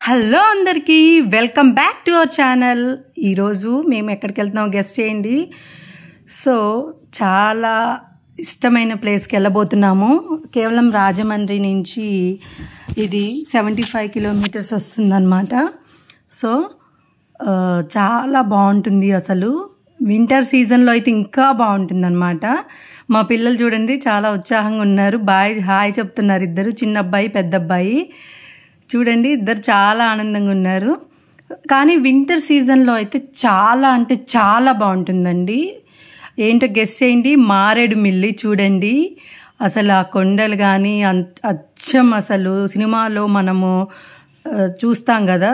Hello అందరికీ welcome back to our channel. ఈరోజు మేము ఎక్కడికి వెళ్తున్నామో గెస్ట్ చేయండి. సో చాలా ఇష్టమైన ప్లేస్కి వెళ్ళబోతున్నాము. కేవలం రాజమండ్రి నుంచి ఇది 75 కిలోమీటర్స్ వస్తుందన్నమాట. సో చాలా బాగుంటుంది. అసలు వింటర్ సీజన్లో అయితే ఇంకా బాగుంటుందన్నమాట. మా పిల్లలు చూడండి చాలా ఉత్సాహంగా ఉన్నారు. హాయ్ చెప్తున్నారు. ఇద్దరు, చిన్న అబ్బాయి పెద్ద అబ్బాయి చూడండి, ఇద్దరు చాలా ఆనందంగా ఉన్నారు. కానీ వింటర్ సీజన్లో అయితే చాలా అంటే చాలా బాగుంటుందండి. ఏంటో గెస్ చేయండి. మారేడుమిల్లి చూడండి. అసలు ఆ కొండలు కానీ అచ్చం అసలు సినిమాలో మనము చూస్తాం కదా,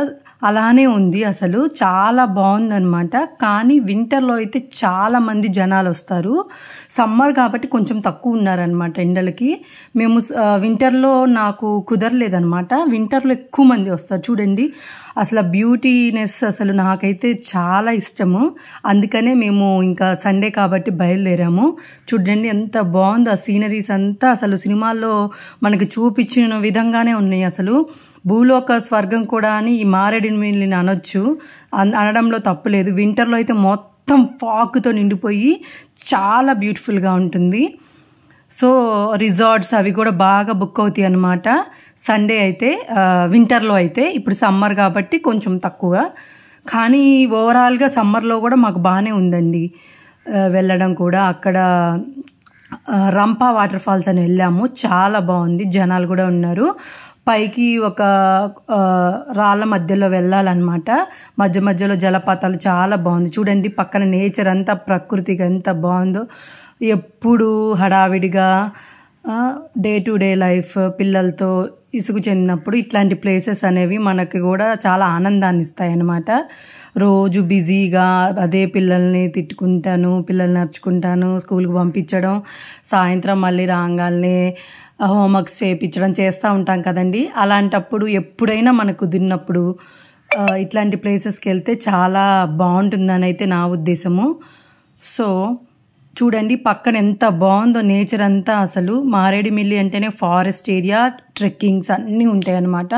అలానే ఉంది. అసలు చాలా బాగుందన్నమాట. కానీ వింటర్లో అయితే చాలామంది జనాలు వస్తారు. సమ్మర్ కాబట్టి కొంచెం తక్కువ ఉన్నారనమాట ఎండలకి. మేము వింటర్లో నాకు కుదరలేదనమాట. వింటర్లో ఎక్కువ మంది వస్తారు చూడండి. అసలు బ్యూటీనెస్ అసలు నాకైతే చాలా ఇష్టము. అందుకనే మేము ఇంకా సండే కాబట్టి బయలుదేరాము. చూడండి ఎంత బాగుందో ఆ సీనరీస్ అంతా. అసలు సినిమాల్లో మనకి చూపించిన విధంగానే ఉన్నాయి. అసలు భూలోక స్వర్గం కూడా అని ఈ మారేడుమిల్లిని అనొచ్చు, అనడంలో తప్పులేదు. వింటర్లో అయితే మొత్తం ఫాగ్తో నిండిపోయి చాలా బ్యూటిఫుల్గా ఉంటుంది. సో రిసార్ట్స్ అవి కూడా బాగా బుక్ అవుతాయి అన్నమాట సండే అయితే. వింటర్లో అయితే, ఇప్పుడు సమ్మర్ కాబట్టి కొంచెం తక్కువ. కానీ ఓవరాల్గా సమ్మర్లో కూడా మాకు బాగానే ఉందండి వెళ్ళడం కూడా. అక్కడ రంపా వాటర్ ఫాల్స్ అని వెళ్ళాము, చాలా బాగుంది. జనాలు కూడా ఉన్నారు. పైకి ఒక రాళ్ళ మధ్యలో వెళ్ళాలన్నమాట. మధ్య మధ్యలో జలపాతాలు చాలా బాగుంది చూడండి. పక్కన నేచర్ అంతా ప్రకృతిగా ఎంత బాగుందో. ఎప్పుడు హడావిడిగా డే టు డే లైఫ్ పిల్లలతో ఇసుగు చెందినప్పుడు ఇట్లాంటి ప్లేసెస్ అనేవి మనకి కూడా చాలా ఆనందాన్ని ఇస్తాయి అన్నమాట. రోజు బిజీగా అదే పిల్లల్ని తిట్టుకుంటాను, పిల్లల్ని నడుచుకుంటాను, స్కూల్కి పంపించడం, సాయంత్రం మళ్ళీ రాగానే హోంవర్క్స్ చేయించడం చేస్తూ ఉంటాం కదండి. అలాంటప్పుడు ఎప్పుడైనా మనకు కుదిరినప్పుడు ఇట్లాంటి ప్లేసెస్కి వెళ్తే చాలా బాగుంటుందని అయితే నా ఉద్దేశము. సో చూడండి పక్కన ఎంత బాగుందో నేచర్ అంతా. అసలు మారేడుమిల్లి అంటేనే ఫారెస్ట్ ఏరియా, ట్రెక్కింగ్స్ అన్నీ ఉంటాయి అన్నమాట.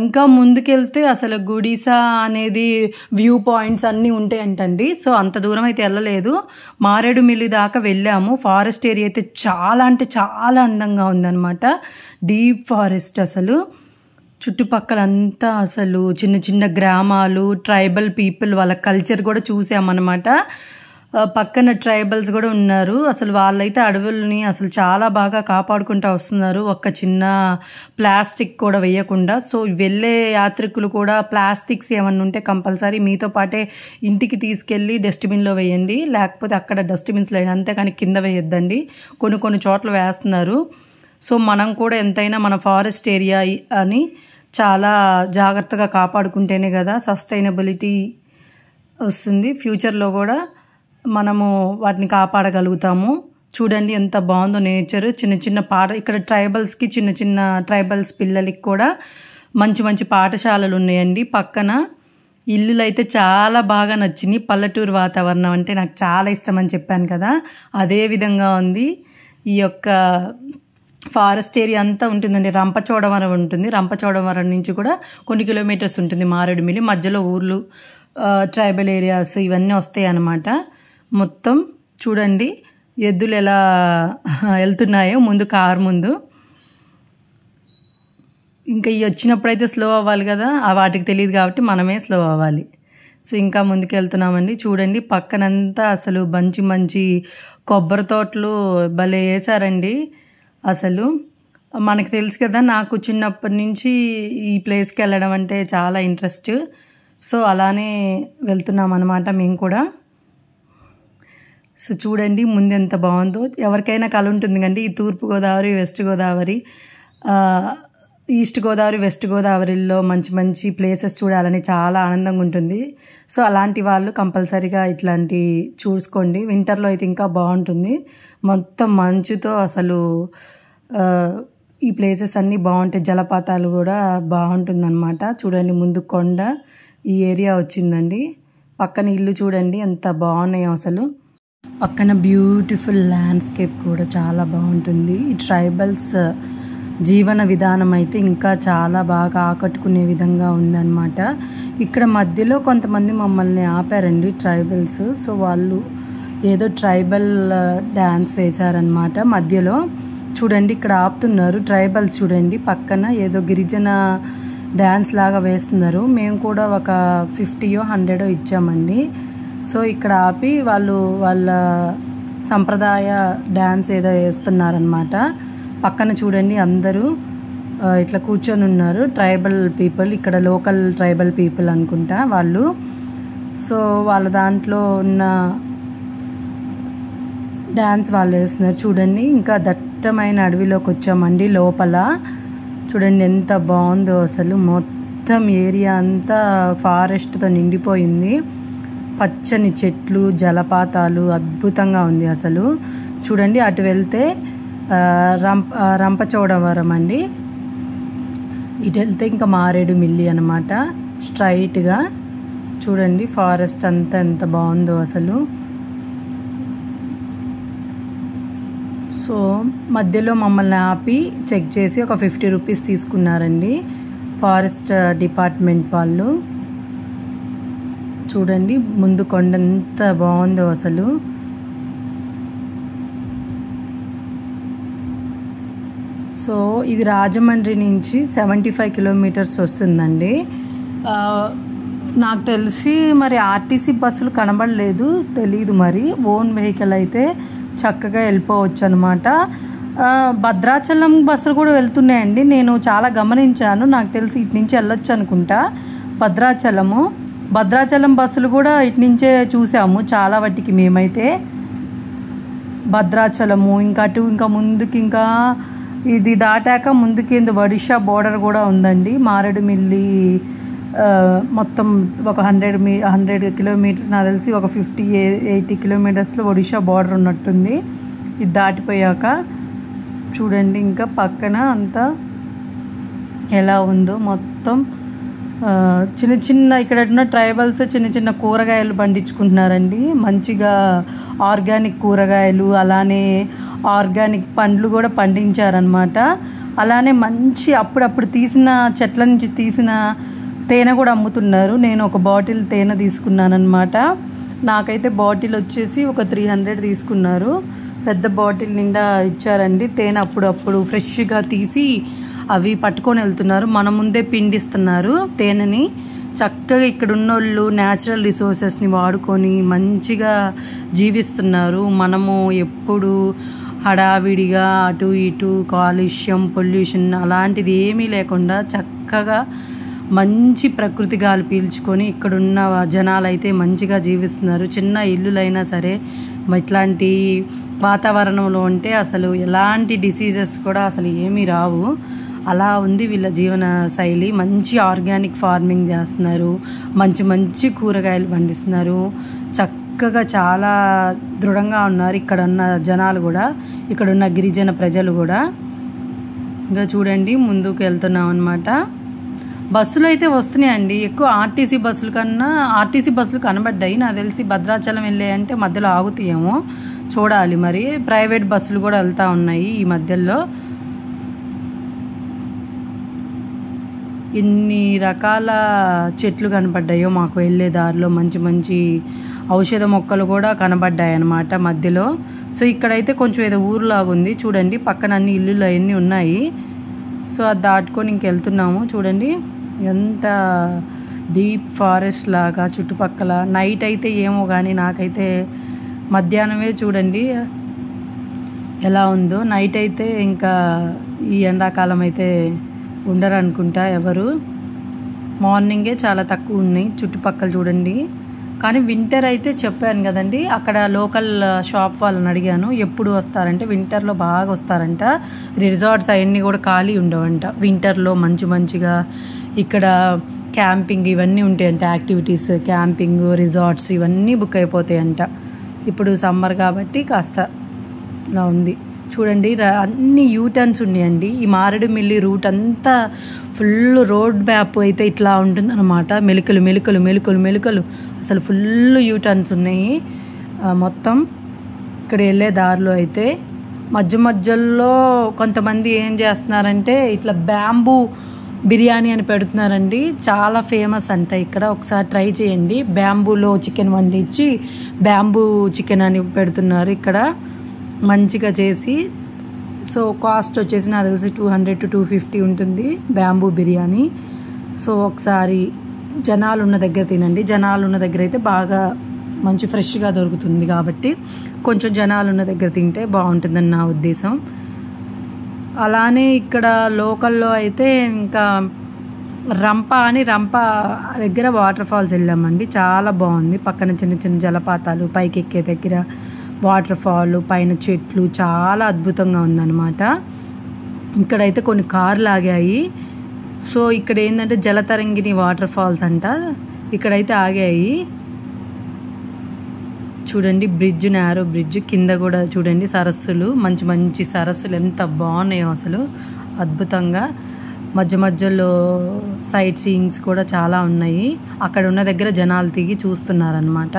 ఇంకా ముందుకెళ్తే అసలు గుడిసా అనేది వ్యూ పాయింట్స్ అన్నీ ఉంటాయంటండి. సో అంత దూరం అయితే వెళ్ళలేదు, మారేడుమిల్లి దాకా వెళ్ళాము. ఫారెస్ట్ ఏరియా అయితే చాలా అంటే చాలా అందంగా ఉందన్నమాట. డీప్ ఫారెస్ట్ అసలు. చుట్టుపక్కలంతా అసలు చిన్న చిన్న గ్రామాలు, ట్రైబల్ పీపుల్, వాళ్ళ కల్చర్ కూడా చూసామన్నమాట. పక్కన ట్రైబల్స్ కూడా ఉన్నారు. అసలు వాళ్ళైతే అడవుల్ని అసలు చాలా బాగా కాపాడుకుంటూ వస్తున్నారు, ఒక్క చిన్న ప్లాస్టిక్ కూడా వేయకుండా. సో వెళ్ళే యాత్రికులు కూడా ప్లాస్టిక్స్ ఏమన్నా ఉంటే కంపల్సరీ మీతో పాటే ఇంటికి తీసుకెళ్ళి డస్ట్బిన్లో వేయండి, లేకపోతే అక్కడ డస్ట్బిన్స్లో వేయండి, అంతేకాని కింద వేయొద్దండి. కొన్ని చోట్ల వేస్తున్నారు. సో మనం కూడా ఎంతైనా మన ఫారెస్ట్ ఏరియా అని చాలా జాగ్రత్తగా కాపాడుకుంటేనే కదా సస్టైనబిలిటీ వస్తుంది. ఫ్యూచర్లో కూడా మనము వాటిని కాపాడగలుగుతాము. చూడండి ఎంత బాగుందో నేచర్. చిన్న చిన్న ఇక్కడ ట్రైబల్స్కి, చిన్న చిన్న ట్రైబల్స్ పిల్లలకి కూడా మంచి మంచి పాఠశాలలు ఉన్నాయండి. పక్కన ఇల్లులు అయితే చాలా బాగా నచ్చినాయి. పల్లెటూరు వాతావరణం అంటే నాకు చాలా ఇష్టం అని చెప్పాను కదా, అదే విధంగా ఉంది. ఈ యొక్క ఫారెస్ట్ ఏరియా అంతా ఉంటుందండి. రంపచోడవరం ఉంటుంది. రంపచోడవరం నుంచి కూడా కొన్ని కిలోమీటర్స్ ఉంటుంది మారేడుమిల్లి. మధ్యలో ఊర్లు, ట్రైబల్ ఏరియాస్ ఇవన్నీ వస్తాయి అన్నమాట. మొత్తం చూడండి ఎద్దులు ఎలా వెళ్తున్నాయో ముందు, కారు ముందు. ఇంకా ఇవి వచ్చినప్పుడైతే స్లో అవ్వాలి కదా, వాటికి తెలియదు కాబట్టి మనమే స్లో అవ్వాలి. సో ఇంకా ముందుకు వెళ్తున్నామండి. చూడండి పక్కనంతా అసలు మంచి మంచి కొబ్బరి తోటలు భలే వేసారండి. అసలు మనకు తెలుసు కదా, నాకు చిన్నప్పటి నుంచి ఈ ప్లేస్కి వెళ్ళడం అంటే చాలా ఇంట్రెస్ట్. సో అలానే వెళ్తున్నాం అన్నమాట మేము కూడా. సో చూడండి ముందు ఎంత బాగుందో. ఎవరికైనా కళ ఉంటుంది కండి ఈ Turpu Godavari, west Godavari, east Godavari, west గోదావరిలో మంచి మంచి ప్లేసెస్ చూడాలని చాలా ఆనందంగా ఉంటుంది. సో అలాంటి వాళ్ళు కంపల్సరీగా ఇట్లాంటి చూసుకోండి. వింటర్లో అయితే ఇంకా బాగుంటుంది. మొత్తం మంచుతో అసలు ఈ ప్లేసెస్ అన్నీ బాగుంటాయి. జలపాతాలు కూడా బాగుంటుందన్నమాట. చూడండి ముందు కొండ, ఈ ఏరియా వచ్చిందండి. పక్కన ఇల్లు చూడండి ఎంత బాగున్నాయో అసలు. పక్కన బ్యూటిఫుల్ ల్యాండ్స్కేప్ కూడా చాలా బాగుంటుంది. ఈ ట్రైబల్స్ జీవన విధానం అయితే ఇంకా చాలా బాగా ఆకట్టుకునే విధంగా ఉందన్నమాట. ఇక్కడ మధ్యలో కొంతమంది మమ్మల్ని ఆపారండి, ట్రైబల్స్. సో వాళ్ళు ఏదో ట్రైబల్ డ్యాన్స్ వేశారనమాట మధ్యలో. చూడండి ఇక్కడ ఆపుతున్నారు ట్రైబల్స్, చూడండి పక్కన ఏదో గిరిజన డ్యాన్స్ లాగా వేస్తున్నారు. మేము కూడా ఒక 50 100 ఇచ్చామండి. సో ఇక్కడ ఆపి వాళ్ళు వాళ్ళ సంప్రదాయ డ్యాన్స్ ఏదో వేస్తున్నారనమాట. పక్కన చూడండి అందరూ ఇట్లా కూర్చొని ఉన్నారు, ట్రైబల్ పీపుల్, ఇక్కడ లోకల్ ట్రైబల్ పీపుల్ అనుకుంటా వాళ్ళు. సో వాళ్ళ దాంట్లో ఉన్న డ్యాన్స్ వాళ్ళు వేస్తున్నారు. చూడండి ఇంకా దట్టమైన అడవిలోకి వచ్చామండి. లోపల చూడండి ఎంత బాగుందో అసలు. మొత్తం ఏరియా అంతా ఫారెస్ట్తో నిండిపోయింది. పచ్చని చెట్లు, జలపాతాలు, అద్భుతంగా ఉంది అసలు. చూడండి అటు వెళ్తే రంపచోడవరం అండి, ఇటు వెళ్తే ఇంకా మారేడుమిల్లి అనమాట స్ట్రైట్గా. చూడండి ఫారెస్ట్ అంతా ఎంత బాగుందో అసలు. సో మధ్యలో మమ్మల్ని ఆపి చెక్ చేసి ఒక 50 రూపీస్ తీసుకున్నారండి ఫారెస్ట్ డిపార్ట్మెంట్ వాళ్ళు. చూడండి ముందు కొండ ఎంత బాగుందో అసలు. సో ఇది రాజమండ్రి నుంచి 75 కిలోమీటర్స్ వస్తుందండి. నాకు తెలిసి మరి ఆర్టీసీ బస్సులు కనబడలేదు, తెలీదు మరి. ఓన్ వెహికల్ అయితే చక్కగా వెళ్ళిపోవచ్చు అనమాట. భద్రాచలం బస్సులు కూడా వెళ్తున్నాయండి, నేను చాలా గమనించాను. నాకు తెలిసి ఇటు నుంచి వెళ్ళొచ్చు అనుకుంటా భద్రాచలం బస్సులు కూడా ఇటు నుంచే చూసాము చాలా వాటికి మేమైతే. భద్రాచలము ఇంకా ముందుకి, ఇంకా ఇది దాటాక ముందుకి ఒడిషా బోర్డర్ కూడా ఉందండి. మారేడుమిల్లి మొత్తం ఒక 100 కిలోమీటర్, నాకు తెలిసి ఒక 50-80 కిలోమీటర్స్లో ఒడిషా బోర్డర్ ఉన్నట్టుంది. ఇది దాటిపోయాక చూడండి ఇంకా పక్కన అంతా ఎలా ఉందో మొత్తం. చిన్న ఇక్కడ ఉన్న ట్రైబల్స్ చిన్న కూరగాయలు పండించుకుంటున్నారండి. మంచిగా ఆర్గానిక్ కూరగాయలు, అలానే ఆర్గానిక్ పండ్లు కూడా పండించారనమాట. అలానే మంచి అప్పుడప్పుడు తీసిన చెట్ల నుంచి తీసిన తేనె కూడా అమ్ముతున్నారు. నేను ఒక బాటిల్ తేనె తీసుకున్నానమాట. నాకైతే బాటిల్ వచ్చేసి ఒక 300 తీసుకున్నారు. పెద్ద బాటిల్ నిండా ఇచ్చారండి తేనె. అప్పుడప్పుడు ఫ్రెష్గా తీసి అవి పట్టుకొని వెళ్తున్నారు. మన ముందే పిండిస్తున్నారు తేనెని. చక్కగా ఇక్కడ ఉన్నోళ్ళు న్యాచురల్ రిసోర్సెస్ని వాడుకొని మంచిగా జీవిస్తున్నారు. మనము ఎప్పుడు హడావిడిగా అటు ఇటు కాలుష్యం, పొల్యూషన్ అలాంటిది ఏమీ లేకుండా చక్కగా మంచి ప్రకృతి గాలి పీల్చుకొని ఇక్కడున్న జనాలు అయితే మంచిగా జీవిస్తున్నారు. చిన్న ఇల్లులైనా సరే ఇట్లాంటి వాతావరణంలో ఉంటే అసలు ఎలాంటి డిసీజెస్ కూడా అసలు ఏమీ రావు. అలా ఉంది వీళ్ళ జీవన శైలి. మంచి ఆర్గానిక్ ఫార్మింగ్ చేస్తున్నారు, మంచి కూరగాయలు పండిస్తున్నారు. చక్కగా చాలా దృఢంగా ఉన్నారు ఇక్కడ ఉన్న జనాలు కూడా, ఇక్కడ ఉన్న గిరిజన ప్రజలు కూడా. ఇంకా చూడండి ముందుకు వెళ్తున్నాం అనమాట. బస్సులు అయితే వస్తున్నాయండి ఎక్కువ. ఆర్టీసీ బస్సులు కనబడ్డాయి. నాకు తెలిసి భద్రాచలం వెళ్ళాయంటే మధ్యలో ఆగుతాయేమో, చూడాలి మరి. ప్రైవేట్ బస్సులు కూడా వెళ్తూ ఉన్నాయి ఈ మధ్యలో. ఎన్ని రకాల చెట్లు కనపడ్డాయో మాకు వెళ్ళే దారిలో. మంచి ఔషధ మొక్కలు కూడా కనబడ్డాయి అన్నమాట మధ్యలో. సో ఇక్కడైతే కొంచెం ఏదో ఊరులాగుంది. చూడండి పక్కన అన్ని ఇల్లులు అవన్నీ ఉన్నాయి. సో అది దాటుకొని ఇంకెళ్తున్నాము. చూడండి ఎంత డీప్ ఫారెస్ట్ లాగా చుట్టుపక్కల. నైట్ అయితే ఏమో కానీ నాకైతే మధ్యాహ్నమే చూడండి ఎలా ఉందో. నైట్ అయితే ఇంకా ఈ ఎండాకాలం అయితే ఉండరు అనుకుంటా ఎవరు. మార్నింగే చాలా తక్కువ ఉన్నాయి చుట్టుపక్కల చూడండి. కానీ వింటర్ అయితే చెప్పాను కదండి, అక్కడ లోకల్ షాప్ వాళ్ళని అడిగాను ఎప్పుడు వస్తారంటే వింటర్లో బాగా వస్తారంట. రిసార్ట్స్ అవన్నీ కూడా ఖాళీ ఉండవంట వింటర్లో. మంచిగా ఇక్కడ క్యాంపింగ్ ఇవన్నీ ఉంటాయంట, యాక్టివిటీస్, క్యాంపింగ్, రిసార్ట్స్ ఇవన్నీ బుక్ అయిపోతాయంట. ఇప్పుడు సమ్మర్ కాబట్టి కాస్త ఇలా ఉంది. చూడండి అన్ని యూటర్న్స్ ఉన్నాయండి. ఈ మారేడుమిల్లి రూట్ అంతా ఫుల్ రోడ్ మ్యాప్ అయితే ఇట్లా ఉంటుందన్నమాట. మెలికలు అసలు ఫుల్ యూటర్న్స్ ఉన్నాయి మొత్తం ఇక్కడ వెళ్ళే దారిలో అయితే. మధ్య మధ్యలో కొంతమంది ఏం చేస్తున్నారంటే ఇట్లా బ్యాంబూ బిర్యానీ అని పెడుతున్నారండి. చాలా ఫేమస్ అంట ఇక్కడ. ఒకసారి ట్రై చేయండి. బ్యాంబూలో చికెన్ వండించి బ్యాంబూ చికెన్ అని పెడుతున్నారు ఇక్కడ మంచిగా చేసి. సో కాస్ట్ వచ్చేసి నాకు తెలిసి 200 to 250 ఉంటుంది బ్యాంబూ బిర్యానీ. సో ఒకసారి జనాలు ఉన్న దగ్గర తినండి. జనాలు ఉన్న దగ్గర అయితే బాగా మంచి ఫ్రెష్గా దొరుకుతుంది కాబట్టి కొంచెం జనాలు ఉన్న దగ్గర తింటే బాగుంటుందని నా ఉద్దేశం. అలానే ఇక్కడ లోకల్లో అయితే ఇంకా రంప దగ్గర వాటర్ ఫాల్స్ వెళ్ళామండి. చాలా బాగుంది. పక్కన చిన్న చిన్న జలపాతాలు, పైకి ఎక్కే దగ్గర వాటర్ ఫాల్, పైన చెట్లు, చాలా అద్భుతంగా ఉందన్నమాట. ఇక్కడైతే కొన్ని కార్లు ఆగాయి. సో ఇక్కడ ఏంటంటే జలతరంగిణి వాటర్ ఫాల్స్ అంట. ఇక్కడైతే ఆగాయి. చూడండి బ్రిడ్జ్, నారో బ్రిడ్జ్, కింద కూడా చూడండి సరస్సులు, మంచి మంచి సరస్సులు ఎంత బాగున్నాయో అసలు అద్భుతంగా. మధ్య మధ్యలో సైట్ సీయింగ్స్ కూడా చాలా ఉన్నాయి. అక్కడ ఉన్న దగ్గర జనాలు దిగి చూస్తున్నారనమాట.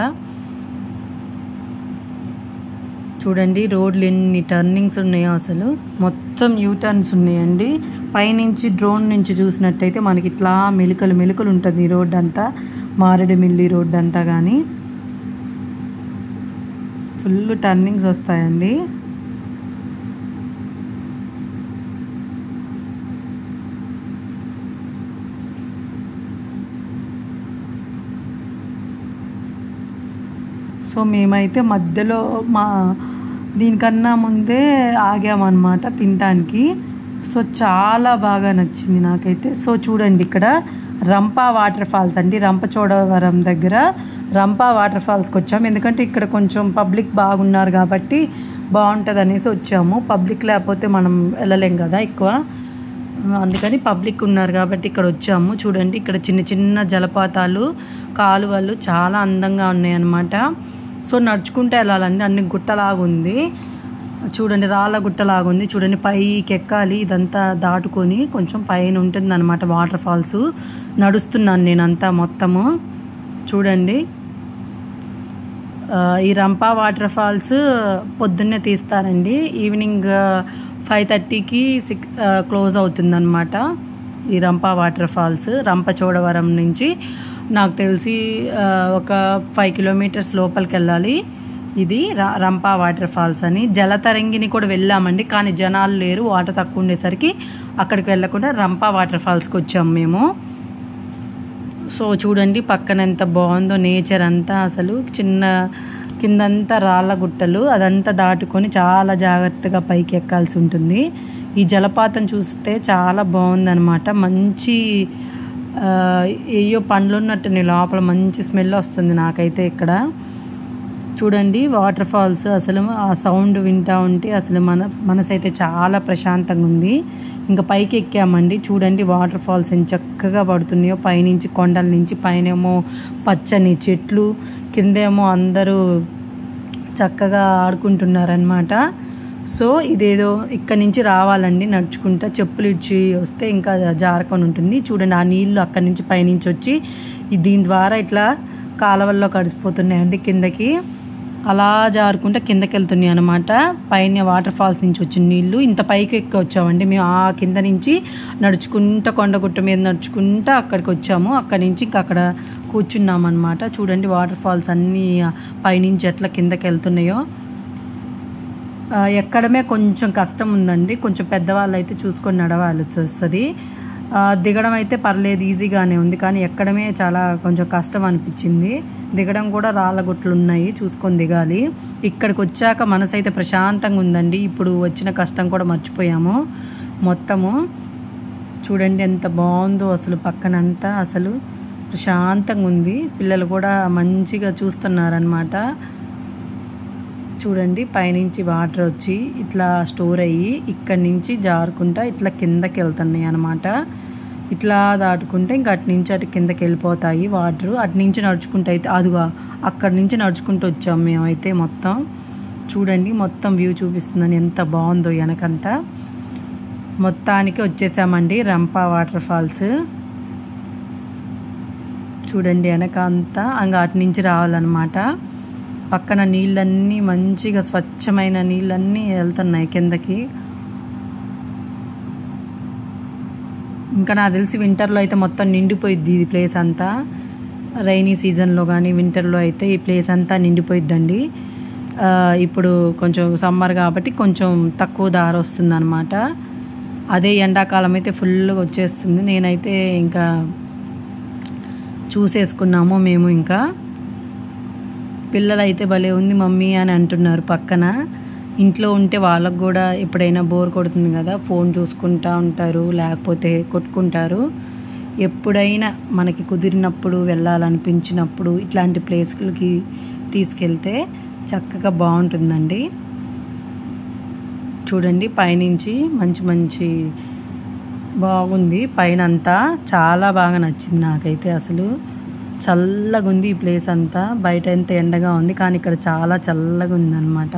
చూడండి రోడ్లు ఎన్ని టర్నింగ్స్ ఉన్నాయో అసలు, మొత్తం యూటర్న్స్ ఉన్నాయండి. పైనుంచి డ్రోన్ నుంచి చూసినట్టయితే మనకి ఇట్లా మెలికలు ఉంటుంది ఈ రోడ్ అంతా, మారేడుమిల్లి రోడ్ అంతా. కానీ ఫుల్ టర్నింగ్స్ వస్తాయండి. సో మేమైతే మధ్యలో దీనికన్నా ముందే ఆగామన్నమాట తినడానికి. సో చాలా బాగా నచ్చింది నాకైతే. సో చూడండి ఇక్కడ రంప వాటర్ ఫాల్స్ అండి. రంపచోడవరం దగ్గర రంప వాటర్ ఫాల్స్కి వచ్చాము. ఎందుకంటే ఇక్కడ కొంచెం పబ్లిక్ బాగున్నారు కాబట్టి బాగుంటుంది అనేసి వచ్చాము. పబ్లిక్ లేకపోతే మనం వెళ్ళలేం కదా ఎక్కువ, అందుకని పబ్లిక్ ఉన్నారు కాబట్టి ఇక్కడ వచ్చాము. చూడండి ఇక్కడ చిన్న చిన్న జలపాతాలు, కాలువలు చాలా అందంగా ఉన్నాయన్నమాట. సో నడుచుకుంటే వెళ్ళాలండి. అన్ని గుట్టలాగుంది చూడండి, రాళ్ళ గుట్టలాగుంది చూడండి. పైకి ఎక్కాలి, ఇదంతా దాటుకొని కొంచెం పైన ఉంటుంది అనమాట వాటర్ ఫాల్స్. నడుస్తున్నాను నేనంతా మొత్తము. చూడండి ఈ రంప వాటర్ ఫాల్స్ పొద్దున్నే తీస్తారండి. ఈవినింగ్ 5:30కి క్లోజ్ అవుతుందన్నమాట ఈ రంప వాటర్ ఫాల్స్. రంపచోడవరం నుంచి నాకు తెలిసి ఒక 5 kilometers లోపలికి వెళ్ళాలి. ఇది రంప వాటర్ ఫాల్స్ అని. జలతరంగిని కూడా వెళ్ళామండి, కానీ జనాలు లేరు, వాటర్ తక్కువ ఉండేసరికి అక్కడికి వెళ్ళకుండా రంప వాటర్ ఫాల్స్కి వచ్చాము మేము. సో చూడండి పక్కన ఎంత బాగుందో నేచర్ అంతా. అసలు చిన్న కిందంతా రాళ్ళ గుట్టలు, అదంతా దాటుకొని చాలా జాగ్రత్తగా పైకి ఎక్కాల్సి ఉంటుంది. ఈ జలపాతం చూస్తే చాలా బాగుందన్నమాట. మంచి ఏయో పండ్లు ఉన్నట్టు లోపల మంచి స్మెల్ వస్తుంది నాకైతే ఇక్కడ. చూడండి వాటర్ ఫాల్స్, అసలు ఆ సౌండ్ వింటూ ఉంటే అసలు మనసు అయితే చాలా ప్రశాంతంగా ఉంది. ఇంకా పైకి ఎక్కామండి. చూడండి వాటర్ ఫాల్స్ ఎంత చక్కగా పడుతున్నాయో పైనుంచి, కొండల నుంచి. పైనేమో పచ్చని చెట్లు, కిందేమో అందరూ చక్కగా ఆడుకుంటున్నారనమాట. సో ఇదేదో ఇక్కడి నుంచి రావాలండి నడుచుకుంటా, చెప్పులు ఇచ్చి వస్తే ఇంకా జారకొని ఉంటుంది. చూడండి ఆ నీళ్ళు అక్కడి నుంచి పైనుంచి వచ్చి దీని ద్వారా ఇట్లా కాలువల్లో కడిసిపోతున్నాయండి కిందకి. అలా జారుకుంటా కిందకి వెళ్తున్నాయి అనమాట. పైన వాటర్ ఫాల్స్ నుంచి వచ్చిన నీళ్ళు ఇంత పైకి ఎక్కి వచ్చామండి మేము. ఆ కింద నుంచి నడుచుకుంటా కొండగుట్ట మీద నడుచుకుంటా అక్కడికి వచ్చాము. అక్కడి నుంచి ఇంకా అక్కడ కూర్చున్నాం అనమాట. చూడండి వాటర్ ఫాల్స్ అన్నీ పైనుంచి ఎట్లా కిందకి వెళ్తున్నాయో. ఎక్కడమే కొంచెం కష్టం ఉందండి, కొంచెం పెద్దవాళ్ళు అయితే చూసుకొని నడవాల్సి వస్తుంది. దిగడం అయితే పర్లేదు, ఈజీగానే ఉంది, కానీ ఎక్కడమే చాలా కొంచెం కష్టం అనిపించింది. దిగడం కూడా రాళ్ళ గుట్లు ఉన్నాయి, చూసుకొని దిగాలి. ఇక్కడికి వచ్చాక మనసు అయితే ప్రశాంతంగా ఉందండి. ఇప్పుడు వచ్చిన కష్టం కూడా మర్చిపోయాము మొత్తము. చూడండి ఎంత బాగుందో అసలు, పక్కనంతా అసలు ప్రశాంతంగా ఉంది. పిల్లలు కూడా మంచిగా చూస్తున్నారనమాట. చూడండి పైనుంచి వాటర్ వచ్చి ఇట్లా స్టోర్ అయ్యి ఇక్కడి నుంచి జారుకుంటా ఇట్లా కిందకి వెళ్తున్నాయి అనమాట. ఇట్లా దాటుకుంటే ఇంకా అటు నుంచి అటు కిందకి వెళ్ళిపోతాయి వాటర్. అటు నుంచి నడుచుకుంటూ అయితే అదిగా అక్కడి నుంచి నడుచుకుంటూ వచ్చాము మేమైతే మొత్తం. చూడండి మొత్తం వ్యూ చూపిస్తుందని ఎంత బాగుందో వెనకంతా. మొత్తానికి వచ్చేసామండి రంప వాటర్ ఫాల్స్. చూడండి వెనక అంతా ఇంకా అటు నుంచి రావాలన్నమాట. పక్కన నీళ్ళన్నీ మంచిగా స్వచ్ఛమైన నీళ్ళన్నీ వెళ్తున్నాయి కిందకి. ఇంకా నాకు తెలిసి వింటర్లో అయితే మొత్తం నిండిపోయిద్ది ఈ ప్లేస్ అంతా. రైనీ సీజన్లో కానీ వింటర్లో అయితే ఈ ప్లేస్ అంతా నిండిపోయిద్దండి. ఇప్పుడు కొంచెం సమ్మర్ కాబట్టి కొంచెం తక్కువ దారి వస్తుంది అనమాట. అదే ఎండాకాలం అయితే ఫుల్గా వచ్చేస్తుంది. నేనైతే ఇంకా చూసేసుకున్నాము మేము. ఇంకా పిల్లలు అయితే భలే ఉంది మమ్మీ అని అంటున్నారు పక్కన. ఇంట్లో ఉంటే వాళ్ళకు కూడా ఎప్పుడైనా బోర్ కొడుతుంది కదా, ఫోన్ చూసుకుంటూ ఉంటారు, లేకపోతే కొట్టుకుంటారు. ఎప్పుడైనా మనకి కుదిరినప్పుడు వెళ్ళాలనిపించినప్పుడు ఇట్లాంటి ప్లేస్లకి తీసుకెళ్తే చక్కగా బాగుంటుందండి. చూడండి పైనుంచి మంచి మంచి బాగుంది. పైన అంతా చాలా బాగా నచ్చింది నాకైతే. అసలు చల్లగా ఉంది ఈ ప్లేస్ అంతా. బయట ఎంత ఎండగా ఉంది కానీ ఇక్కడ చాలా చల్లగా ఉందన్నమాట.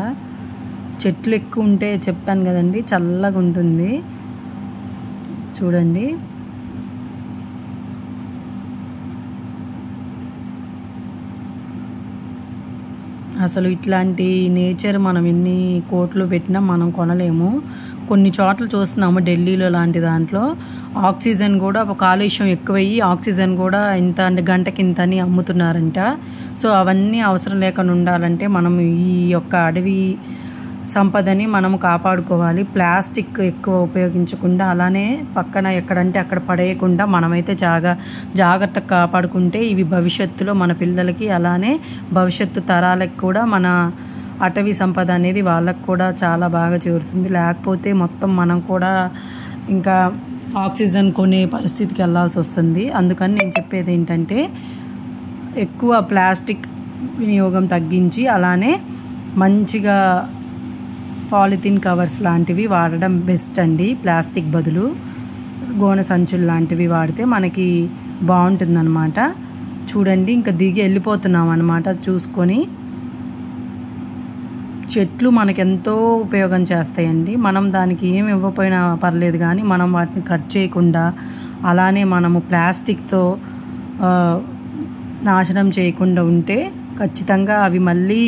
చెట్లు ఎక్కువ ఉంటే చెప్పాను కదండి చల్లగా ఉంటుంది. చూడండి అసలు ఇట్లాంటి నేచర్ మనం ఎన్ని కోట్లు పెట్టినా మనం కొనలేము. కొన్ని చోట్ల చూస్తున్నాము ఢిల్లీలో లాంటి దాంట్లో ఆక్సిజన్ కూడా కాలుష్యం ఎక్కువయ్యి ఆక్సిజన్ కూడా ఇంత గంటకి ఇంత అని అమ్ముతున్నారంట. సో అవన్నీ అవసరం లేకుండా ఉండాలంటే మనం ఈ యొక్క అడవి సంపదని మనం కాపాడుకోవాలి. ప్లాస్టిక్ ఎక్కువ ఉపయోగించకుండా అలానే పక్కన ఎక్కడంటే అక్కడ పడేయకుండా మనమైతే జాగ్రత్తగా కాపాడుకుంటే ఇవి భవిష్యత్తులో మన పిల్లలకి అలానే భవిష్యత్తు తరాలకు కూడా మన అటవీ సంపద అనేది వాళ్ళకు కూడా చాలా బాగా చేరుతుంది. లేకపోతే మొత్తం మనం కూడా ఇంకా ఆక్సిజన్ కొనే పరిస్థితికి వెళ్ళాల్సి వస్తుంది. అందుకని నేను చెప్పేది ఏంటంటే ఎక్కువ ప్లాస్టిక్ వినియోగం తగ్గించి అలానే మంచిగా పాలిథిన్ కవర్స్ లాంటివి వాడడం బెస్ట్ అండి. ప్లాస్టిక్ బదులు గోనె సంచులు లాంటివి వాడితే మనకి బాగుంటుందన్నమాట. చూడండి ఇంకా దిగి వెళ్ళిపోతున్నాం అన్నమాట. చూసుకొని చెట్లు మనకెంతో ఉపయోగం చేస్తాయండి. మనం దానికి ఏమి ఇవ్వకపోయినా పర్లేదు కానీ మనం వాటిని కట్ చేయకుండా అలానే మనము ప్లాస్టిక్తో నాశనం చేయకుండా ఉంటే ఖచ్చితంగా అవి మళ్ళీ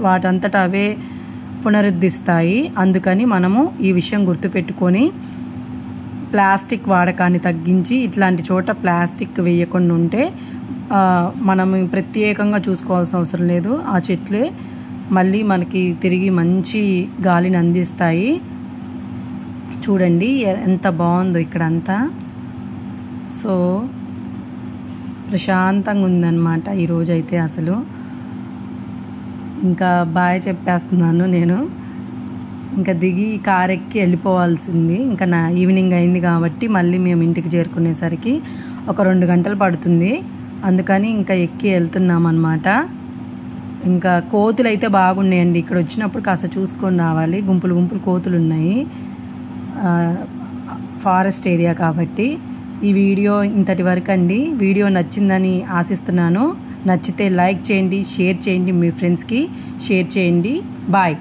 వాటంతటా అవే పునరుద్ధరిస్తాయి. అందుకని మనము ఈ విషయం గుర్తుపెట్టుకొని ప్లాస్టిక్ వాడకాన్ని తగ్గించి ఇట్లాంటి చోట ప్లాస్టిక్ వేయకుండా ఉంటే మనం ప్రత్యేకంగా చూసుకోవాల్సిన అవసరం లేదు. ఆ చెట్లే మళ్ళీ మనకి తిరిగి మంచి గాలిని అందిస్తాయి. చూడండి ఎంత బాగుందో ఇక్కడంతా. సో ప్రశాంతంగా ఉందన్నమాట ఈరోజైతే. అసలు ఇంకా బాయ్ చెప్పేస్తున్నాను నేను. ఇంకా దిగి కార్ ఎక్కి వెళ్ళిపోవాల్సింది. ఇంకా ఈవినింగ్ అయింది కాబట్టి మళ్ళీ మేము ఇంటికి చేరుకునేసరికి ఒక 2 గంటలు పడుతుంది. అందుకని ఇంకా ఎక్కి వెళ్తున్నాం అన్నమాట. ఇంకా కోతులు అయితే బాగున్నాయండి. ఇక్కడ వచ్చినప్పుడు కాస్త చూసుకొని రావాలి. గుంపులు గుంపులు కోతులు ఉన్నాయి. ఫారెస్ట్ ఏరియా కాబట్టి. ఈ వీడియో ఇంతటి వరకు అండి. వీడియో నచ్చిందని ఆశిస్తున్నాను. నచ్చితే లైక్ చేయండి, షేర్ చేయండి, మీ ఫ్రెండ్స్కి షేర్ చేయండి. బాయ్.